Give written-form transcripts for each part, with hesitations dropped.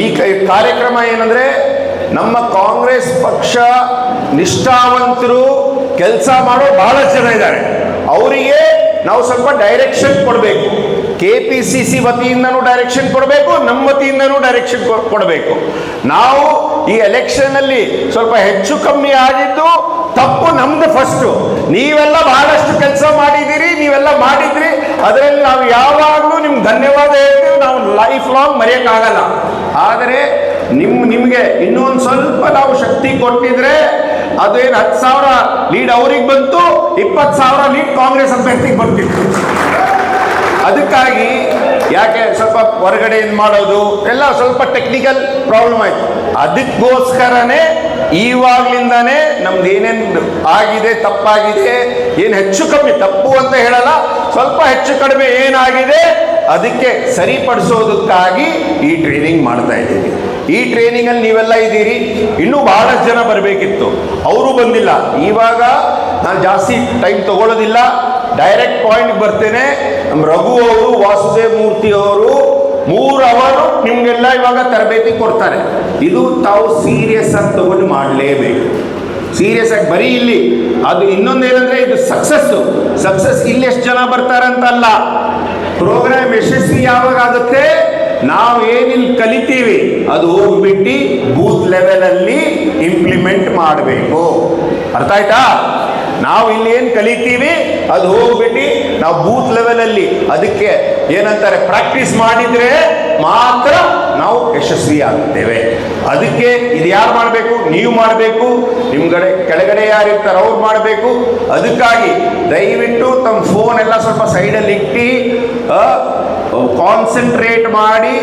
ಈ ಕಾರ್ಯಕ್ರಮ ಏನಂದ್ರೆ ನಮ್ಮ ಕಾಂಗ್ರೆಸ್ ಪಕ್ಷ ನಿಷ್ಠಾವಂತರು ಕೆಲಸ ಮಾಡೋ ಬಹಳಷ್ಟು ಜನ ಇದ್ದಾರೆ. ಅವರಿಗೆ ನಾವು ಸ್ವಲ್ಪ ಡೈರೆಕ್ಷನ್ ಕೊಡಬೇಕು. KPCC ವತಿಯಿಂದನೂ ಡೈರೆಕ್ಷನ್ ಕೊಡಬೇಕು, ನಮ್ಮ ವತಿಯಿಂದನೂ ಡೈರೆಕ್ಷನ್ ಕೊಡಬೇಕು. ನಾವು ಈ ಎಲೆಕ್ಷನ್ ಅಲ್ಲಿ ಸ್ವಲ್ಪ ಹೆಚ್ಚು ಕಮ್ಮಿ ಆಗಿದ್ದು ತಪ್ಪು ನಮ್ದು ಫಸ್ಟು. ನೀವೆಲ್ಲ ಬಹಳಷ್ಟು ಕೆಲಸ ಮಾಡಿದ್ದೀರಿ, ನೀವೆಲ್ಲ ಮಾಡಿದ್ರಿ, ಅದರಲ್ಲಿ ನಾವು ಯಾವಾಗಲೂ ನಿಮ್ಗೆ ಧನ್ಯವಾದ ಹೇಳ್ತೀವಿ. ನಾವು ಲೈಫ್ ಲಾಂಗ್ ಮರೆಯೋಕ್ಕಾಗಲ್ಲ. ಆದರೆ ನಿಮಗೆ ಇನ್ನೊಂದು ಸ್ವಲ್ಪ ನಾವು ಶಕ್ತಿ ಕೊಟ್ಟಿದ್ರೆ ಅದೇನು 10,000 ಲೀಡ್ ಅವ್ರಿಗೆ ಬಂತು, 20,000 ಲೀಡ್ ಕಾಂಗ್ರೆಸ್ ಅಭ್ಯರ್ಥಿಗೆ ಬರ್ತಿತ್ತು. ಅದಕ್ಕಾಗಿ ಯಾಕೆ ಸ್ವಲ್ಪ ಹೊರಗಡೆ ಮಾಡೋದು ಎಲ್ಲ ಸ್ವಲ್ಪ ಟೆಕ್ನಿಕಲ್ ಪ್ರಾಬ್ಲಮ್ ಆಯ್ತು. ಅದಕ್ಕೋಸ್ಕರನೇ ಇವಾಗ್ಲಿಂದಾನೇ ನಮ್ದು ಏನೇನು ಆಗಿದೆ, ತಪ್ಪಾಗಿದೆ, ಏನು ಹೆಚ್ಚು ಕಮ್ಮಿ, ತಪ್ಪು ಅಂತ ಹೇಳಲ್ಲ, ಸ್ವಲ್ಪ ಹೆಚ್ಚು ಕಡಿಮೆ ಏನಾಗಿದೆ ಅದಕ್ಕೆ ಸರಿಪಡಿಸೋದಕ್ಕಾಗಿ ಈ ಟ್ರೈನಿಂಗ್ ಮಾಡ್ತಾ ಇದ್ದೀವಿ. ಈ ಟ್ರೈನಿಂಗ್ ಅಲ್ಲಿ ನೀವೆಲ್ಲ ಇದ್ದೀರಿ. ಇನ್ನೂ ಬಹಳಷ್ಟು ಜನ ಬರಬೇಕಿತ್ತು, ಅವರು ಬಂದಿಲ್ಲ. ಇವಾಗ ನಾನು ಜಾಸ್ತಿ ಟೈಮ್ ತಗೊಳ್ಳೋದಿಲ್ಲ, ಡೈರೆಕ್ಟ್ ಪಾಯಿಂಟ್ ಬರ್ತೇನೆ. ನಮ್ಮ ರಘು ಅವರು, ವಾಸುದೇವ್ ಮೂರ್ತಿ ಅವರು 3 ಅವರ್ ನಿಮ್ಗೆಲ್ಲ ಇವಾಗ ತರಬೇತಿ ಕೊಡ್ತಾರೆ. ಇದು ತಾವು ಸೀರಿಯಸ್ ಆಗಿ ತಗೊಂಡು ಮಾಡಲೇಬೇಕು. ಸೀರಿಯಸ್ ಆಗಿ ಬರೀ ಇಲ್ಲಿ ಅದು ಇನ್ನೊಂದೇನಂದ್ರೆ ಇದು ಸಕ್ಸಸ್ ಇಲ್ಲಿ ಎಷ್ಟು ಜನ ಬರ್ತಾರಂತಲ್ಲ, ಪ್ರೋಗ್ರಾಮ್ ಯಶಸ್ವಿ ಯಾವಾಗ ಆಗುತ್ತೆ, ನಾವು ಏನಿಲ್ಲಿ ಕಲಿತೀವಿ ಅದು ಹೋಗ್ಬಿಟ್ಟು ಬೂತ್ ಲೆವೆಲ್ ಅಲ್ಲಿ ಇಂಪ್ಲಿಮೆಂಟ್ ಮಾಡಬೇಕು. ಅರ್ಥ ಆಯ್ತಾ? ನಾವು ಇಲ್ಲಿ ಏನು ಕಲಿತೀವಿ ಅದು ಹೋಗ್ಬಿಟ್ಟು ನಾವು ಬೂತ್ ಲೆವೆಲ್ ಅಲ್ಲಿ ಅದಕ್ಕೆ ಏನಂತಾರೆ ಪ್ರಾಕ್ಟೀಸ್ ಮಾಡಿದ್ರೆ ಮಾತ್ರ ನಾವು ಯಶಸ್ವಿ ಆಗುತ್ತೇವೆ. ಅದಕ್ಕೆ ಇದು ಯಾರು ಮಾಡಬೇಕು? ನೀವು ಮಾಡಬೇಕು. ನಿಮ್ಗಡೆ ಕೆಳಗಡೆ ಯಾರಿರ್ತಾರೆ ಅವ್ರು ಮಾಡಬೇಕು. ಅದಕ್ಕಾಗಿ ದಯವಿಟ್ಟು ತಮ್ಮ ಫೋನ್ ಎಲ್ಲ ಸ್ವಲ್ಪ ಸೈಡಲ್ಲಿ ಇಟ್ಟು ಕಾನ್ಸಂಟ್ರೇಟ್ ಮಾಡಿ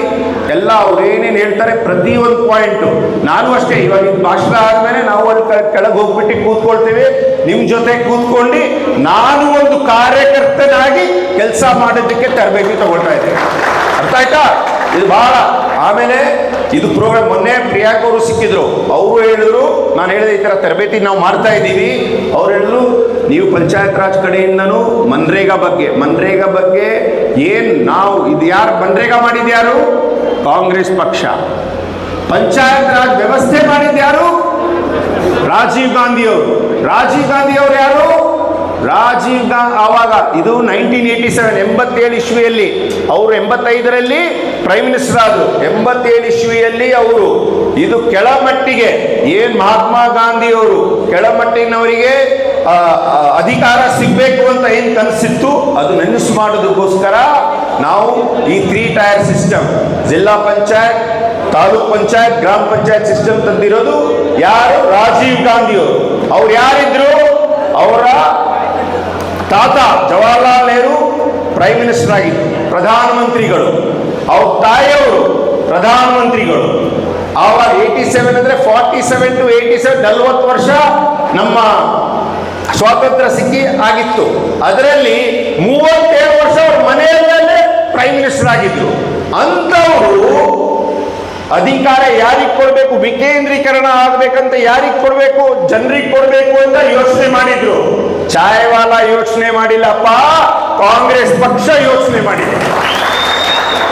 ಎಲ್ಲ ಅವ್ರು ಏನೇನು ಹೇಳ್ತಾರೆ ಪ್ರತಿಯೊಂದು ಪಾಯಿಂಟು. ನಾನು ಅಷ್ಟೇ, ಇವಾಗ ಇದು ಭಾಷಣ ಆದ್ಮೇಲೆ ನಾವು ಅಲ್ಲಿ ಕೆಳಗೆ ಹೋಗ್ಬಿಟ್ಟು ಕೂತ್ಕೊಳ್ತೇವೆ. ನಿಮ್ಮ ಜೊತೆ ಕೂತ್ಕೊಂಡು ನಾನು ಒಂದು ಕಾರ್ಯಕರ್ತನಾಗಿ ಕೆಲಸ ಮಾಡೋದಕ್ಕೆ ತರಬೇತಿ ತಗೊಳ್ತಾ ಇದ್ದೇನೆ. ಅರ್ಥ ಆಯ್ತಾ? ಇದು ಬಹಳ. ಆಮೇಲೆ ಇದು ಪ್ರೋಗ್ರಾಮ್ ಮೊನ್ನೆ ಪ್ರಿಯಾಂಕ್ ಅವರು ಸಿಕ್ಕಿದ್ರು, ಅವರು ಹೇಳಿದ್ರು, ನಾನು ಹೇಳಿದೆ ಈ ಥರ ತರಬೇತಿ ನಾವು ಮಾಡ್ತಾ ಇದ್ದೀವಿ. ಅವ್ರು ಹೇಳಿದ್ರು ನೀವು ಪಂಚಾಯತ್ ರಾಜ್ ಕಡೆಯಿಂದನೂ ಮನ್ರೇಗಾ ಬಗ್ಗೆ ಏನು ನಾವು ಇದು ಯಾರು ಮನ್ರೇಗಾ ಮಾಡಿದ್ಯಾರು? ಕಾಂಗ್ರೆಸ್ ಪಕ್ಷ. ಪಂಚಾಯತ್ ರಾಜ್ ವ್ಯವಸ್ಥೆ ಮಾಡಿದ್ಯಾರು? ರಾಜೀವ್ ಗಾಂಧಿ ಅವರು ಯಾರು? ಆವಾಗ ಇದು 1987 87 ಇಸ್ವಿಯಲ್ಲಿ ಅವರು 85ರಲ್ಲಿ ಪ್ರೈಮ್ ಮಿನಿಸ್ಟರ್ ಆದರು. 87 ಇಸ್ವಿಯಲ್ಲಿ ಅವರು ಇದು ಕೆಳಮಟ್ಟಿಗೆ ಏನು ಮಹಾತ್ಮ ಗಾಂಧಿ ಅವರು ಕೆಳಮಟ್ಟಿನವರಿಗೆ ಅಧಿಕಾರ ಸಿಗಬೇಕು ಅಂತ ಏನು ಕನಸಿತ್ತು ಅದು ನೆನಸು ಮಾಡೋದಕ್ಕೋಸ್ಕರ ನಾವು ಈ 3 ಟೈರ್ ಸಿಸ್ಟಮ್, ಜಿಲ್ಲಾ ಪಂಚಾಯತ್, ತಾಲೂಕ್ ಪಂಚಾಯತ್, ಗ್ರಾಮ ಪಂಚಾಯತ್ ಸಿಸ್ಟಮ್ ತಂದಿರೋದು ಯಾರು? ರಾಜೀವ್ ಗಾಂಧಿ ಅವರು. ಅವ್ರು ಯಾರಿದ್ರು? ಅವರ ತಾತ ಜವಾಹರ್ಲಾಲ್ ನೆಹರು ಪ್ರೈಮ್ ಮಿನಿಸ್ಟರ್ ಆಗಿದ್ರು, ಪ್ರಧಾನಮಂತ್ರಿಗಳು. ಅವ್ರ ತಾಯಿಯವರು ಪ್ರಧಾನಮಂತ್ರಿಗಳು. ಆವಾಗ 87 ಅಂದ್ರೆ 47 to 87 40 ವರ್ಷ ನಮ್ಮ ಸ್ವಾತಂತ್ರ್ಯ ಸಿಕ್ಕಿ ಆಗಿತ್ತು. ಅದರಲ್ಲಿ 37 ವರ್ಷ ಅವ್ರ ಮನೆಯಲ್ಲೇ ಪ್ರೈಮ್ ಮಿನಿಸ್ಟರ್ ಆಗಿದ್ರು. ಅಂಥವರು ಅಧಿಕಾರ ಯಾರಿಗೆ ಕೊಡಬೇಕು, ವಿಕೇಂದ್ರೀಕರಣ ಆಗ್ಬೇಕಂತ ಯಾರಿಗೆ ಕೊಡಬೇಕು, ಜನರಿಗೆ ಕೊಡಬೇಕು ಅಂತ ಯೋಚನೆ ಮಾಡಿದ್ರು. ಚಾಯ್ವಾಲಾ ಯೋಚನೆ ಮಾಡಿಲ್ಲಪ್ಪ, ಕಾಂಗ್ರೆಸ್ ಪಕ್ಷ ಯೋಚನೆ ಮಾಡಿದೆ.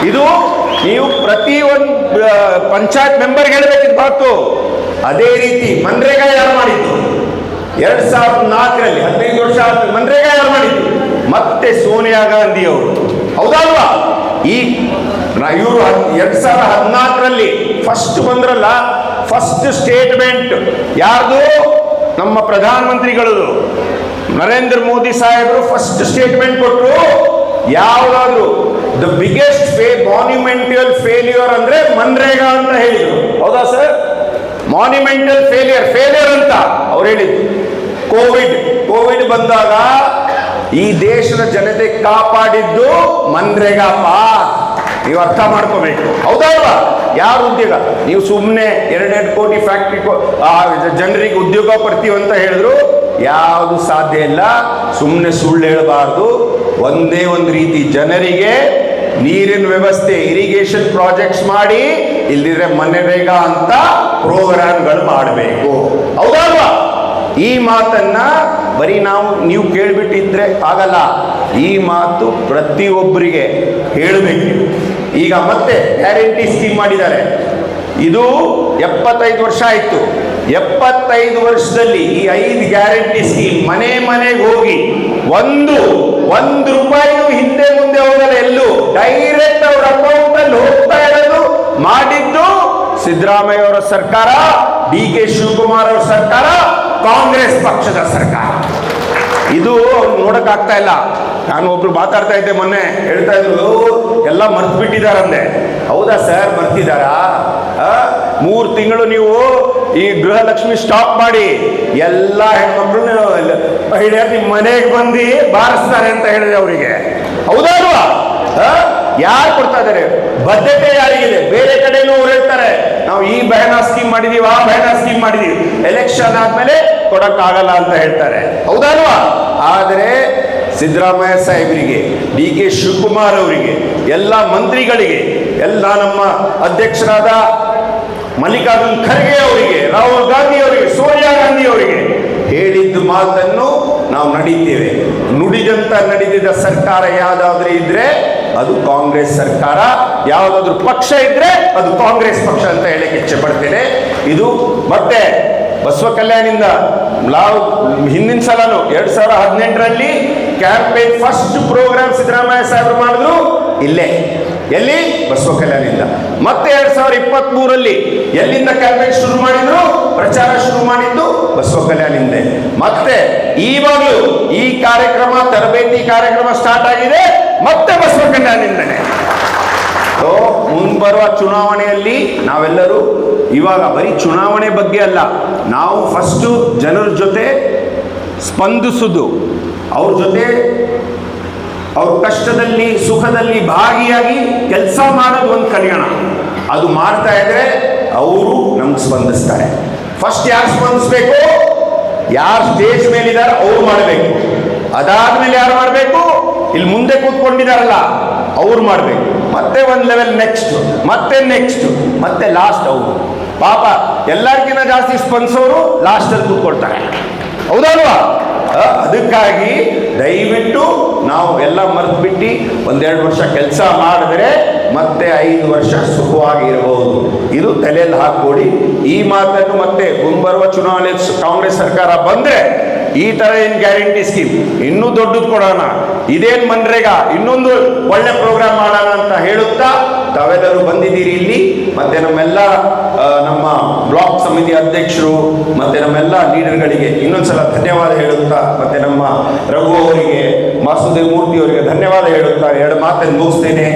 ಇದು ನೀವು ಪ್ರತಿ ಒಂದು ಪಂಚಾಯತ್ ಮೆಂಬರ್ ಹೇಳಬೇಕಿದ್ ಮಾತು. ಅದೇ ರೀತಿ ಮನ್ರೇಗಾ ಯಾರು ಮಾಡಿದ್ದು? 2004ರಲ್ಲಿ 15 ವರ್ಷ ಆದ್ಮೇಲೆ ಮನ್ರೇಗಾ ಯಾರು ಮಾಡಿದ್ದು? ಮತ್ತೆ ಸೋನಿಯಾ ಗಾಂಧಿ ಅವರು. ಹೌದಲ್ವಾ? ಈ ಇವರು 2014ರಲ್ಲಿ ಫಸ್ಟ್ ಬಂದ್ರಲ್ಲ, ಫಸ್ಟ್ ಸ್ಟೇಟ್ಮೆಂಟ್ ಯಾರ್ದು? ನಮ್ಮ ಪ್ರಧಾನಮಂತ್ರಿಗಳು ನರೇಂದ್ರ ಮೋದಿ ಸಾಹೇಬರು ಫಸ್ಟ್ ಸ್ಟೇಟ್ಮೆಂಟ್ ಕೊಟ್ಟರು. ಯಾವುದಾದ್ರು ದ ಬಿಗ್ಗೆಸ್ಟ್ ಮಾನ್ಯುಮೆಂಟಲ್ ಫೇಲ್ಯೂರ್ ಅಂದ್ರೆ ಮನ್ರೇಗಾ ಅಂತ ಹೇಳಿದ್ರು. ಹೌದಾ ಸರ್? ಮಾನ್ಯುಮೆಂಟಲ್ ಫೇಲಿಯರ್ ಅಂತ ಅವ್ರು ಹೇಳಿದ್ರು. ಕೋವಿಡ್ ಬಂದಾಗ ಈ ದೇಶದ ಜನತೆ ಕಾಪಾಡಿದ್ದು ಮನ್ರೇಗಾಪ್ಪ. ನೀವು ಅರ್ಥ ಮಾಡ್ಕೋಬೇಕು. ಹೌದಲ್ವಾ? ಯಾರು ಉದ್ಯೋಗ? ನೀವು ಸುಮ್ಮನೆ 2 ಕೋಟಿ ಫ್ಯಾಕ್ಟ್ರಿ ಜನರಿಗೆ ಉದ್ಯೋಗ ಕೊಡ್ತೀವಿ ಅಂತ ಹೇಳಿದ್ರು, ಯಾವುದು ಸಾಧ್ಯ ಇಲ್ಲ. ಸುಮ್ಮನೆ ಸುಳ್ಳು ಹೇಳಬಾರ್ದು. ಒಂದೇ ಒಂದು ರೀತಿ ಜನರಿಗೆ ನೀರಿನ ವ್ಯವಸ್ಥೆ, ಇರಿಗೇಷನ್ ಪ್ರಾಜೆಕ್ಟ್ಸ್ ಮಾಡಿ, ಇಲ್ದಿದ್ರೆ ಮನ್ರೇಗಾ ಅಂತ ಪ್ರೋಗ್ರಾಮ್ಗಳು ಮಾಡಬೇಕು. ಹೌದಲ್ವಾ? ಈ ಮಾತನ್ನ ಬರೀ ನೀವು ಕೇಳ್ಬಿಟ್ಟಿದ್ರೆ ಆಗಲ್ಲ. ಈ ಮಾತು ಪ್ರತಿಯೊಬ್ಬರಿಗೆ ಹೇಳಬೇಕು. ಈಗ ಮತ್ತೆ ಗ್ಯಾರಂಟಿ ಸ್ಕೀಮ್ ಮಾಡಿದ್ದಾರೆ. ಇದು 75 ವರ್ಷ ಆಯ್ತು. 75 ವರ್ಷದಲ್ಲಿ ಈ 5 ಗ್ಯಾರಂಟಿ ಸ್ಕೀಮ್ ಮನೆ ಮನೆಗೆ ಹೋಗಿ ಒಂದು ರೂಪಾಯಿನೂ ಹಿಂದೆ ಮುಂದೆ ಹೋಗಲ್ಲ, ಎಲ್ಲೂ ಡೈರೆಕ್ಟ್ ಅವ್ರ ಅಕೌಂಟ್ ಅಲ್ಲಿ ಹೋಗ್ತಾ ಇರೋದು ಮಾಡಿದ್ದು ಸಿದ್ದರಾಮಯ್ಯ ಅವರ ಸರ್ಕಾರ, DK ಶಿವಕುಮಾರ್ ಅವರ ಸರ್ಕಾರ, ಕಾಂಗ್ರೆಸ್ ಪಕ್ಷದ ಸರ್ಕಾರ. ಇದು ನೋಡಕ್ ಆಗ್ತಾ ಇಲ್ಲ. ನಾನು ಒಬ್ರು ಮಾತಾಡ್ತಾ ಇದ್ದೆ ಮೊನ್ನೆ, ಹೇಳ್ತಾ ಇದ್ರು ಎಲ್ಲ ಮರ್ತು ಬಿಟ್ಟಿದಾರಂದೆ. ಹೌದಾ ಸರ್, ಮರ್ತಿದಾರಾ? 3 ತಿಂಗಳು ನೀವು ಈ ಗೃಹಲಕ್ಷ್ಮಿ ಸ್ಟಾಪ್ ಮಾಡಿ ಎಲ್ಲ ಹೆಣ್ಮಕ್ಳು ನಿಮ್ಮ ಮನೆಗೆ ಬಂದು ಬಾರಿಸ್ತಾರೆ ಅಂತ ಹೇಳಿದೆ ಅವರಿಗೆ. ಹೌದಾ ಅಲ್ವಾ? ಯಾರು ಕೊಡ್ತಾ ಇದಾರೆ? ಬದ್ಧತೆ ಯಾರಿಗಿದೆ? ಬೇರೆ ಕಡೆನೂ ಅವ್ರು ಹೇಳ್ತಾರೆ ನಾವು ಈ ಬಹನ ಸ್ಕೀಮ್ ಮಾಡಿದೀವಿ, ಆ ಬಹನ ಸ್ಕೀಮ್ ಮಾಡಿದೀವಿ, ಎಲೆಕ್ಷನ್ ಆದ್ಮೇಲೆ ಕೊಡಕ್ಕಾಗಲ್ಲ ಅಂತ ಹೇಳ್ತಾರೆ. ಹೌದಲ್ವಾ? ಆದರೆ ಸಿದ್ದರಾಮಯ್ಯ ಸಾಹೇಬರಿಗೆ, DK ಶಿವಕುಮಾರ್ ಅವರಿಗೆ, ಎಲ್ಲ ಮಂತ್ರಿಗಳಿಗೆ, ಎಲ್ಲ ನಮ್ಮ ಅಧ್ಯಕ್ಷರಾದ ಮಲ್ಲಿಕಾರ್ಜುನ್ ಖರ್ಗೆ ಅವರಿಗೆ, ರಾಹುಲ್ ಗಾಂಧಿ ಅವರಿಗೆ, ಸೋನಿಯಾ ಗಾಂಧಿ ಅವರಿಗೆ ಹೇಳಿದ್ದು ಮಾತನ್ನು ನಾವು ನಡೀತೇವೆ. ನುಡಿದಂತ ನಡೆದಿದ್ದ ಸರ್ಕಾರ ಯಾವ್ದಾದ್ರೂ ಇದ್ರೆ ಅದು ಕಾಂಗ್ರೆಸ್ ಸರ್ಕಾರ, ಯಾವುದಾದ್ರೂ ಪಕ್ಷ ಇದ್ರೆ ಅದು ಕಾಂಗ್ರೆಸ್ ಪಕ್ಷ ಅಂತ ಹೇಳಕ್ಕೆ ಇಚ್ಛೆ ಪಡ್ತೇನೆ. ಇದು ಮತ್ತೆ ಬಸವ ಕಲ್ಯಾಣಿಂದ ನಾವು ಹಿಂದಿನ ಸಲನು 2018ರಲ್ಲಿ ಕ್ಯಾಂಪೇನ್ ಫಸ್ಟ್ ಪ್ರೋಗ್ರಾಮ್ ಸಿದ್ದರಾಮಯ್ಯ ಸಾಹೇಬರು ಮಾಡಿದ್ರು ಇಲ್ಲೇ, ಎಲ್ಲಿ? ಬಸವ ಕಲ್ಯಾಣಿಂದ. ಮತ್ತೆ 2023ರಲ್ಲಿ ಎಲ್ಲಿಂದ ಕ್ಯಾಂಪೇನ್ ಶುರು ಮಾಡಿದ್ರು? ಪ್ರಚಾರ ಶುರು ಮಾಡಿದ್ದು ಬಸವ ಕಲ್ಯಾಣಿಂದ. ಮತ್ತೆ ಈವಾಗಲೂ ಈ ಕಾರ್ಯಕ್ರಮ, ತರಬೇತಿ ಕಾರ್ಯಕ್ರಮ ಸ್ಟಾರ್ಟ್ ಆಗಿದೆ ಮತ್ತೆ ಬಸವ ಕಲ್ಯಾಣಿಂದನೇ. ಮುಂಬರುವ ಚುನಾವಣೆಯಲ್ಲಿ ನಾವೆಲ್ಲರೂ ಇವಾಗ ಬರೀ ಚುನಾವಣೆ ಬಗ್ಗೆ ಅಲ್ಲ, ನಾವು ಫಸ್ಟು ಜನರ ಜೊತೆ ಸ್ಪಂದಿಸುವುದು, ಅವ್ರ ಜೊತೆ ಅವ್ರ ಕಷ್ಟದಲ್ಲಿ ಸುಖದಲ್ಲಿ ಭಾಗಿಯಾಗಿ ಕೆಲಸ ಮಾಡೋದು ಒಂದು ಕಲಿಯೋಣ. ಅದು ಮಾಡ್ತಾ ಇದ್ರೆ ಅವರು ನಮ್ಗೆ ಸ್ಪಂದಿಸ್ತಾರೆ. ಫಸ್ಟ್ ಯಾರು ಸ್ಪಂದಿಸ್ಬೇಕು? ಯಾರು ಸ್ಟೇಜ್ ಮೇಲಿದ್ದಾರೆ ಅವ್ರು ಮಾಡಬೇಕು. ಅದಾದ್ಮೇಲೆ ಯಾರು ಮಾಡಬೇಕು? ಇಲ್ಲಿ ಮುಂದೆ ಕೂತ್ಕೊಂಡಿದಾರಲ್ಲ ಅವ್ರು ಮಾಡಬೇಕು. ಮತ್ತೆ ಒಂದು ಲೆವೆಲ್ ನೆಕ್ಸ್ಟ್, ಮತ್ತೆ ನೆಕ್ಸ್ಟ್, ಮತ್ತೆ ಲಾಸ್ಟ್ ಅವರು. ಪಾಪ ಎಲ್ಲರಿಗಿಂತ ಜಾಸ್ತಿ ಸ್ಪಂದಿಸೋರು ಲಾಸ್ಟಲ್ಲಿ ಕೂತ್ಕೊಳ್ತಾರೆ. ಹೌದಲ್ವಾ? ಅದಕ್ಕಾಗಿ ದಯವಿಟ್ಟು ನಾವು ಎಲ್ಲ ಮರೆತು ಬಿಟ್ಟು 1-2 ವರ್ಷ ಕೆಲಸ ಮಾಡಿದ್ರೆ ಮತ್ತೆ 5 ವರ್ಷ ಸುಖವಾಗಿರಬಹುದು. ಇದು ತಲೆಯಲ್ಲಿ ಹಾಕೊಡಿ. ಈ ಮಾತನ್ನು ಮತ್ತೆ ಮುಂಬರುವ ಚುನಾವಣೆ ಕಾಂಗ್ರೆಸ್ ಸರ್ಕಾರ ಬಂದ್ರೆ ಈ ತರ ಏನ್ ಗ್ಯಾರಂಟಿ ಸ್ಕೀಮ್ ಇನ್ನೂ ದೊಡ್ಡದು ಕೊಡೋಣ, ಇದೇನ್ ಮನ್ರೇಗಾ ಇನ್ನೊಂದು ಒಳ್ಳೆ ಪ್ರೋಗ್ರಾಮ್ ಮಾಡೋಣ ಅಂತ ಹೇಳುತ್ತಾ ತಾವೆಲ್ಲರೂ ಬಂದಿದ್ದೀರಿ ಇಲ್ಲಿ. ಮತ್ತೆ ನಮ್ಮೆಲ್ಲ ನಮ್ಮ ಬ್ಲಾಕ್ ಸಮಿತಿ ಅಧ್ಯಕ್ಷರು ಮತ್ತೆ ನಮ್ಮೆಲ್ಲ ಲೀಡರ್ಗಳಿಗೆ ಇನ್ನೊಂದ್ಸಲ ಧನ್ಯವಾದ ಹೇಳುತ್ತಾ, ಮತ್ತೆ ನಮ್ಮ ರಘು ಅವರಿಗೆ, ವಾಸುದೇವ್ ಮೂರ್ತಿ ಅವರಿಗೆ ಧನ್ಯವಾದ ಹೇಳುತ್ತಾ 2 ಮಾತನ್ನು ಮುಗಿಸ್ತೇನೆ.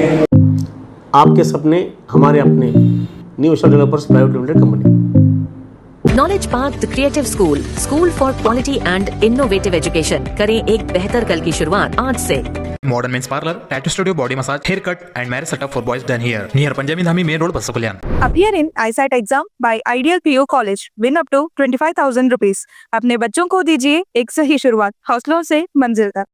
आपके सपने हमारे अपने new Vishal developers private limited company. Knowledge park the creative school for quality and innovative education. करें एक बेहतर कल की शुरुआत आज से। Modern men's parlor, tattoo studio, body massage, haircut and marriage setup for boys done here. Near Panjabi Dhami Main Road, Bassa Kalyan. Appear in ISAT exam by Ideal PU College. Win up to 25,000 rupees. अपने बच्चों को दीजिए एक सही शुरुआत, हौसलों से मंजिल तक।